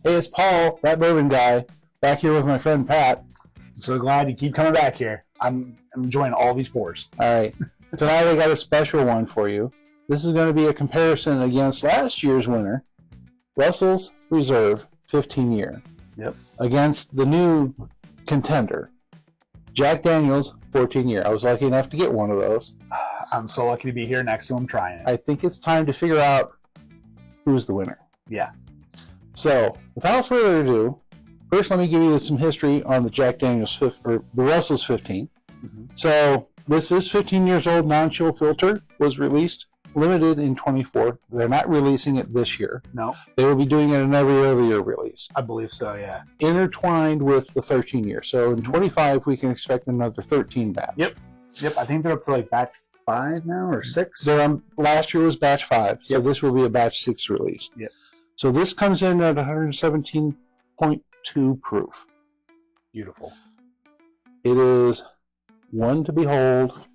Hey, it's Paul, that bourbon guy, back here with my friend Pat. I'm so glad you keep coming back here. I'm enjoying all these pours. All right. Tonight I got a special one for you. This is going to be a comparison against last year's winner, Russell's Reserve 15-year. Yep. Against the new contender, Jack Daniel's 14-year. I was lucky enough to get one of those. I'm so lucky to be here next to him trying it. I think it's time to figure out who's the winner. Yeah. So, without further ado, first let me give you some history on the Jack Daniel's, or the Russell's 15. Mm-hmm. So, this is 15 years old, non-chill filter, was released, limited in 24. They're not releasing it this year. No. They will be doing it in every other year release. I believe so, yeah. Intertwined with the 13 year. So, in 25, we can expect another 13 batch. Yep. I think they're up to like batch 5 now, or 6? Last year was batch 5, so Yep. this will be a batch 6 release. Yep. So this comes in at 117.2 proof. Beautiful. It is one to behold.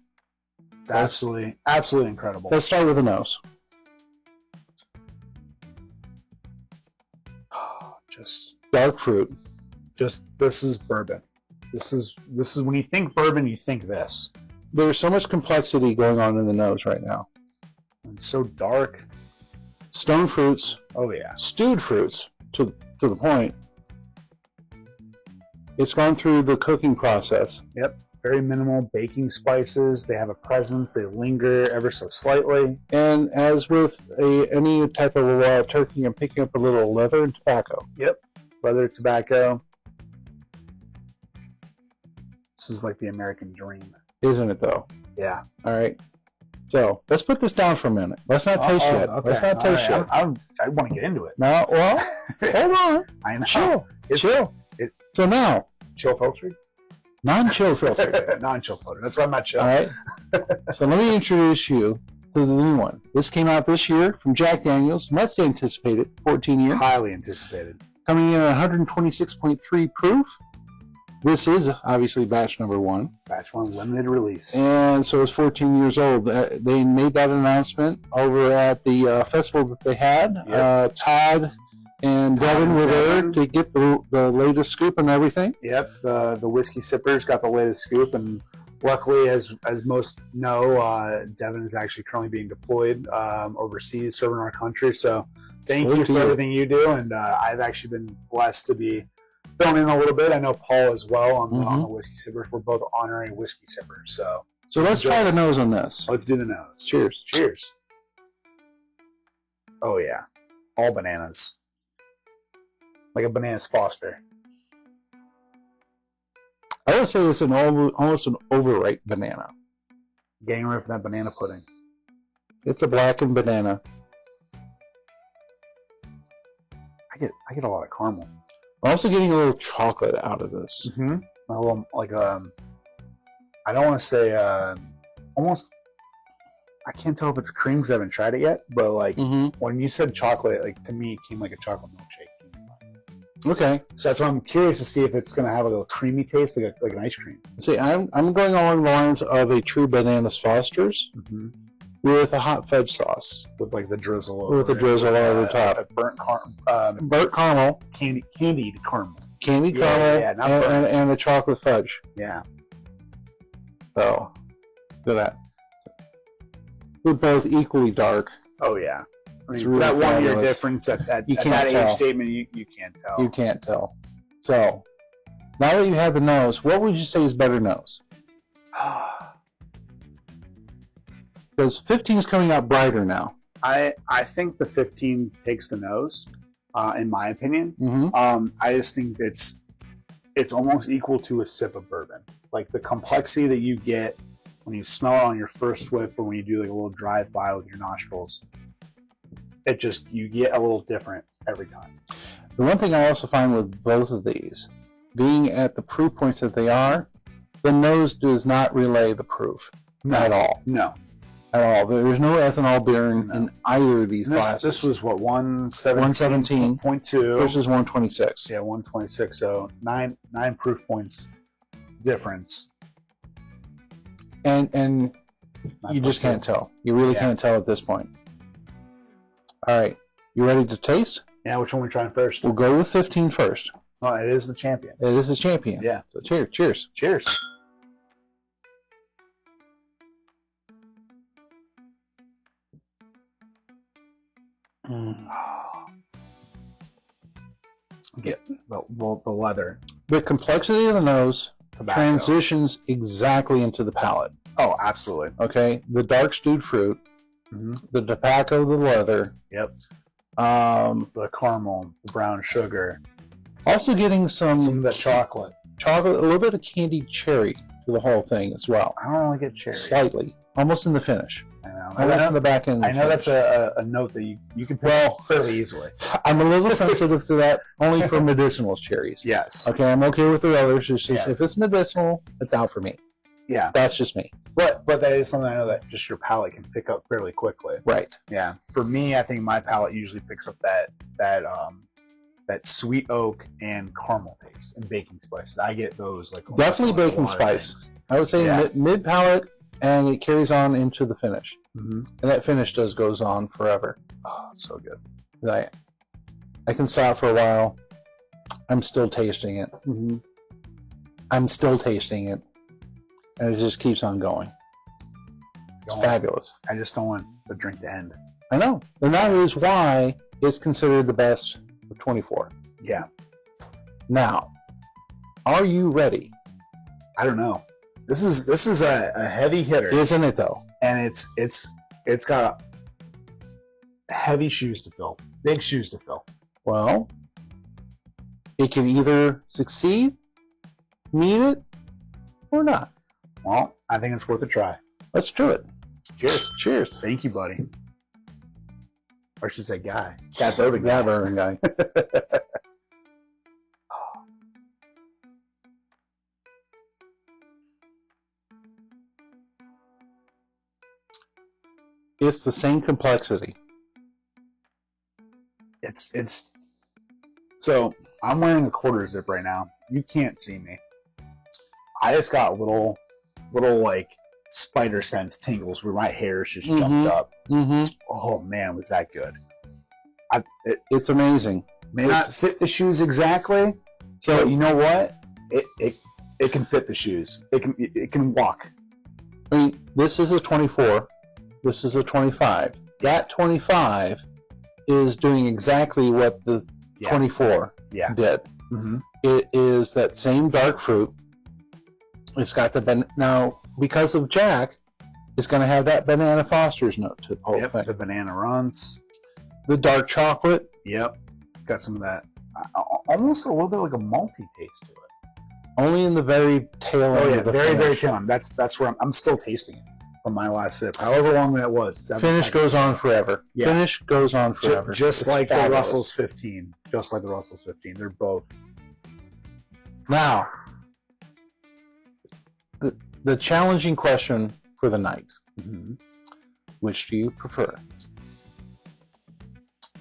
It's absolutely incredible. Let's start with the nose. Just Dark fruit. this is bourbon. This is when you think bourbon, you think this. There's so much complexity going on in the nose right now. It's so dark. Stone fruits, Oh yeah. stewed fruits to the point. It's gone through the cooking process. Yep. Very minimal baking spices. They have a presence. They linger ever so slightly. And as with any type of a wild turkey, I'm picking up a little leather and tobacco. Yep. Leather, tobacco. This is like the American dream. Isn't it though? Yeah. All right. So let's put this down for a minute. Let's not taste yet. Okay. Let's not taste yet. I want to get into it. No, well, hold on. I know. Chill. It's- So now, Chill filter? non-chill filter. Non-chill filter. That's why I'm not chill. All right. So let me introduce you to the new one. This came out this year from Jack Daniel's, much anticipated, 14 year, Highly anticipated. coming in at 126.3 proof. This is obviously batch number 1. Batch 1 limited release. And so it's 14 years old. They made that announcement over at the festival that they had. Yep. Todd and Devin were there to get the latest scoop and everything. Yep. The whiskey sippers got the latest scoop, and luckily, as most know, Devin is actually currently being deployed overseas, serving our country. So thank you for everything you do, and I've actually been blessed to be thrown in a little bit. I know Paul as well on the whiskey sippers. We're both honorary whiskey sippers. So let's try the nose on this. Let's do the nose. Cheers. Cheers. Oh yeah, all bananas. Like a bananas Foster. I would say it's almost an overripe banana. Getting rid of that banana pudding. It's a blackened banana. I get a lot of caramel. I'm also getting a little chocolate out of this. Mm-hmm. A little like I don't want to say almost. I can't tell if it's cream because I haven't tried it yet. But like when you said chocolate, like to me it came like a chocolate milkshake. Okay. So that's why I'm curious to see if it's going to have a little creamy taste, like an ice cream. See, I'm going along the lines of a true bananas Foster's with a hot fudge sauce. With like the drizzle over With the drizzle over the top. Burnt caramel. Candied caramel. Candied caramel not and the chocolate fudge. Yeah. So, look at that. We're both equally dark. Oh, yeah. I mean, really that 1 year fabulous. difference at that tell. age statement, you can't tell. You can't tell. So, now that you have the nose, what would you say is better nose? Because 15 is coming out brighter now. I think the 15 takes the nose, in my opinion. Mm-hmm. I just think it's almost equal to a sip of bourbon. Like the complexity that you get when you smell it on your first whiff or when you do like a little drive-by with your nostrils. You get a little different every time. The one thing I also find with both of these, being at the proof points that they are, the nose does not relay the proof at all. No. At all. There's no ethanol bearing in either of these classes. This was what, 117.2 versus 126. Yeah, 126. So nine proof points difference. And you just can't tell. You really can't tell at this point. All right, you ready to taste? Yeah, which one we trying first? We'll go with 15 first. Oh, it is the champion. It is the champion. Yeah. So cheers. Cheers. Get the leather. The complexity of the nose Tobacco. transitions exactly into the palate. Oh, absolutely. Okay, the dark stewed fruit, Mm-hmm. the tobacco, the leather. Yep. Um, The caramel, the brown sugar, also getting some some of that chocolate. chocolate, a little bit of candied cherry to the whole thing as well. I don't really get cherry. Slightly, almost in the finish. I know. Almost in the back end. I know that's a note that you can pick up fairly easily. I'm a little sensitive to that, only for medicinal cherries. Yes. Okay, I'm okay with the others. It's just Yeah. if it's medicinal, it's out for me. Yeah. That's just me. But that is something I know that just your palate can pick up fairly quickly. Right. Yeah. For me, I think my palate usually picks up that sweet oak and caramel taste and baking spices. I get those like Definitely almost baking a lot of spice. things. I would say Yeah. mid palate, and it carries on into the finish. Mm-hmm. And that finish goes on forever. Oh, it's so good. I can stop for a while. I'm still tasting it. Mm-hmm. I'm still tasting it. And it just keeps on going. It's fabulous. I just don't want the drink to end. I know. And that is why it's considered the best of 24. Yeah. Now, are you ready? I don't know. This is a heavy hitter, Isn't it though? and it's got heavy shoes to fill, big shoes to fill. Well, it can either succeed, meet it, or not. Well, I think it's worth a try. Let's do it. Cheers. Cheers. Thank you, buddy. Or I should say guy. Cat bourbon guy. That bourbon guy. It's the same complexity. It's so I'm wearing a quarter zip right now. You can't see me. I just got little like spider sense tingles where my hairs just jumped up. Mm-hmm. Oh man, was that good? It's amazing. May not fit the shoes exactly, So but you know what? It can fit the shoes. It can walk. I mean, this is a 24. This is a 25. That 25 is doing exactly what the 24 Yeah. did. Mm-hmm. It is that same dark fruit. It's got the now because of Jack, it's going to have that banana Foster's note to the whole Yep. thing. The banana runs. The dark chocolate, Yep. It's got some of that, almost a little bit like a malty taste to it. only in the very tail end Oh yeah, of the very finish. very tail end. That's where I'm still tasting it from my last sip, however long that was. 7 Finish seconds. goes on forever. Yeah. Finish goes on forever. Just It's like the fabulous. Russell's 15. Just like the Russell's 15. They're both. Now, the challenging question for the night. Which do you prefer?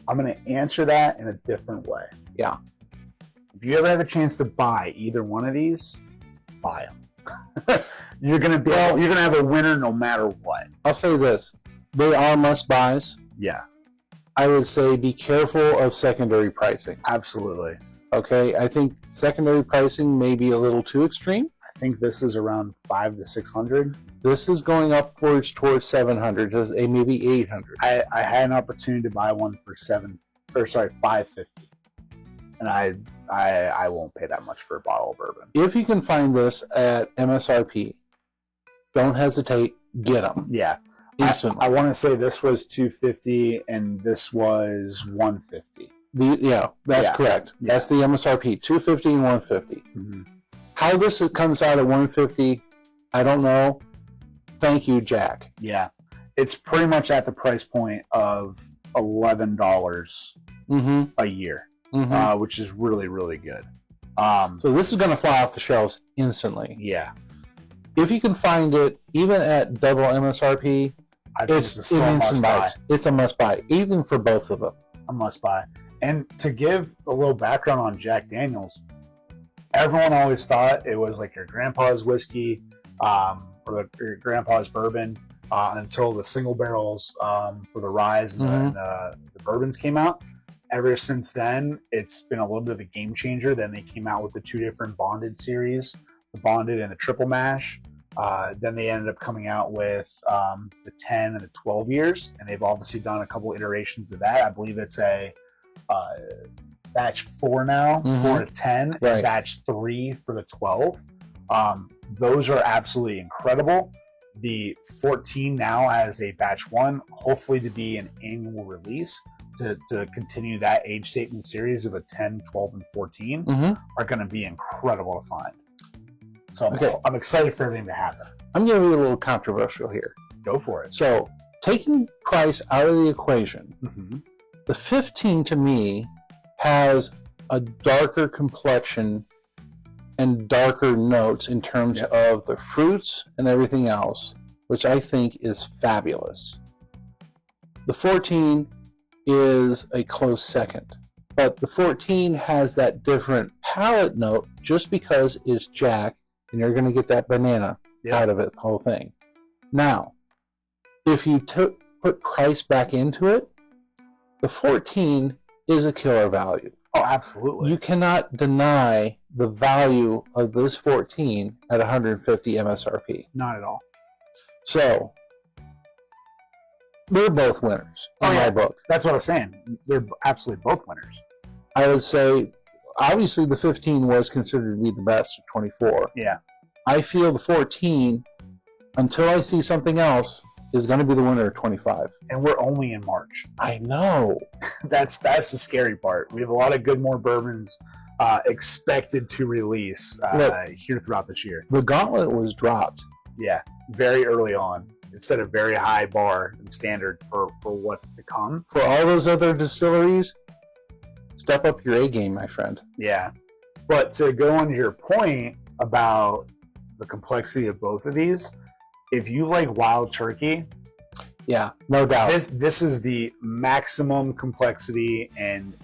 I'm going to answer that in a different way. Yeah. If you ever have a chance to buy either one of these, buy them. You're gonna have a winner no matter what. I'll say this. They are must-buys. Yeah, I would say be careful of secondary pricing. absolutely. Okay? I think secondary pricing may be a little too extreme. I think this is around 500 to 600. This is going upwards towards 700, maybe 800. I had an opportunity to buy one for $550, and I won't pay that much for a bottle of bourbon. If you can find this at MSRP, don't hesitate, get them Yeah, instantly. I want to say this was $250 and this was $150. That's correct. Yeah. That's the MSRP, $250 and $150. Mm-hmm. How this comes out at $150, I don't know. Thank you, Jack. Yeah, it's pretty much at the price point of $11 Mm-hmm. a year, Mm-hmm. which is really really good. So this is going to fly off the shelves instantly. Yeah, If you can find it, even at double MSRP, I think it's still a must buy. It's a must buy, even for both of them. A must buy. And to give a little background on Jack Daniels, everyone always thought it was like your grandpa's whiskey, or your grandpa's bourbon, until the single barrels for the rise and the bourbons came out. ever since then, it's been a little bit of a game changer. Then they came out with the 2 different bonded series, the bonded and the triple mash. Then they ended up coming out with the 10 and the 12 years, and they've obviously done a couple iterations of that. I believe it's a batch 4 now, 4 to 10, Right. and batch 3 for the 12. Those are absolutely incredible. The 14 now has a batch 1, hopefully to be an annual release to continue that age statement series of a 10, 12, and 14 are going to be incredible to find. So I'm excited for everything to happen. I'm going to be a little controversial here. Go for it. So, taking price out of the equation, Mm-hmm. the 15 to me has a darker complexion and darker notes in terms Yep. of the fruits and everything else, which I think is fabulous. The 14 is a close second, but the 14 has that different palate note just because it's Jack, and you're going to get that banana Yep. out of it, the whole thing. Now, if you put price back into it, the 14 is a killer value. Oh, absolutely. You cannot deny the value of this 14 at 150 MSRP. Not at all. So, they're both winners in Oh, yeah. my book. That's what I was saying. They're absolutely both winners. I would say, obviously, the 15 was considered to be the best of 24. Yeah. I feel the 14, until I see something else, is going to be the winner of 25. And we're only in March. I know. That's the scary part. We have a lot of Goodmore bourbons expected to release here throughout this year. The gauntlet was dropped. Yeah, very early on. It set a very high bar and standard for what's to come. For all those other distilleries, step up your A game, my friend. Yeah. But to go on to your point about the complexity of both of these, if you like Wild Turkey, Yeah, no doubt. this is the maximum complexity and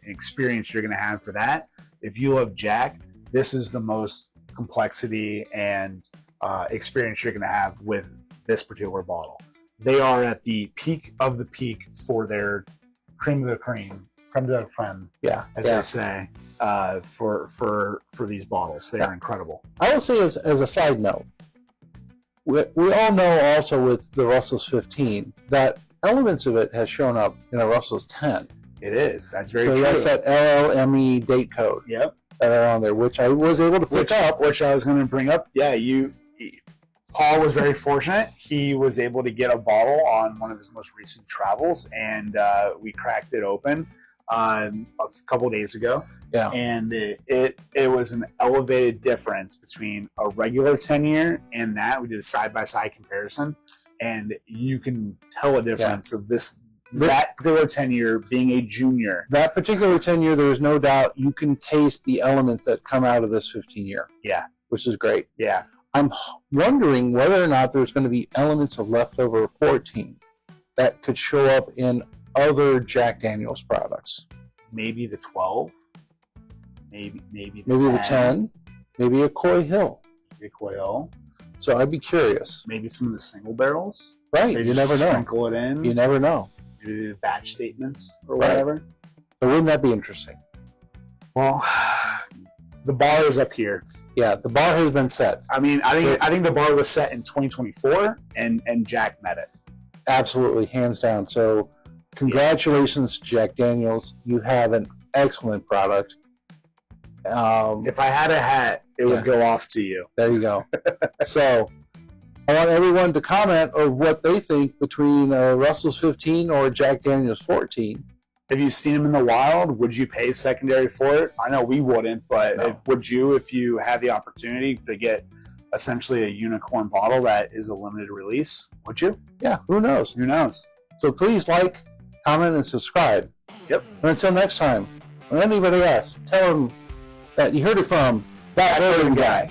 experience you're going to have for that. If you love Jack, this is the most complexity and experience you're going to have with this particular bottle. They are at the peak of the peak for their creme de la creme, Yeah, as yeah. they say, for these bottles. They are incredible. I will say as a side note, we all know also with the Russell's 15 that elements of it has shown up in a Russell's 10. It is. That's very So true. that's that LLME date code Yep. that are on there, which I was able to pick up. Which I was going to bring up. Yeah, Paul was very fortunate. He was able to get a bottle on one of his most recent travels, and we cracked it open a couple days ago. Yeah. And it was an elevated difference between a regular 10-year and that. We did a side-by-side comparison, and you can tell a difference of that particular 10-year being a junior. That particular 10-year, there is no doubt you can taste the elements that come out of this 15-year. Yeah. Which is great. Yeah. I'm wondering whether or not there's going to be elements of leftover 14 that could show up in other Jack Daniel's products. Maybe the 12. Maybe the 10. Maybe a Coy Hill. Recoil. So I'd be curious. Maybe some of the single barrels. Right, They you just never know. Sprinkle it in. You never know. Maybe the batch statements or Right. whatever. So wouldn't that be interesting? Well, the bar is up here. Yeah, the bar has been set. I mean, I think the bar was set in 2024, and Jack met it. Absolutely, hands down. So congratulations, Jack Daniels. You have an excellent product. If I had a hat, it would go off to you. There you go. So I want everyone to comment on what they think between Russell's 15 or Jack Daniel's 14. Have you seen him in the wild? Would you pay secondary for it? I know we wouldn't, but No. would you if you had the opportunity to get essentially a unicorn bottle that is a limited release? Would you? Yeah, who knows? Who knows? So please like, comment, and subscribe. Yep. And until next time, when anybody asks, tell them that you heard it from that Bourbon Guy.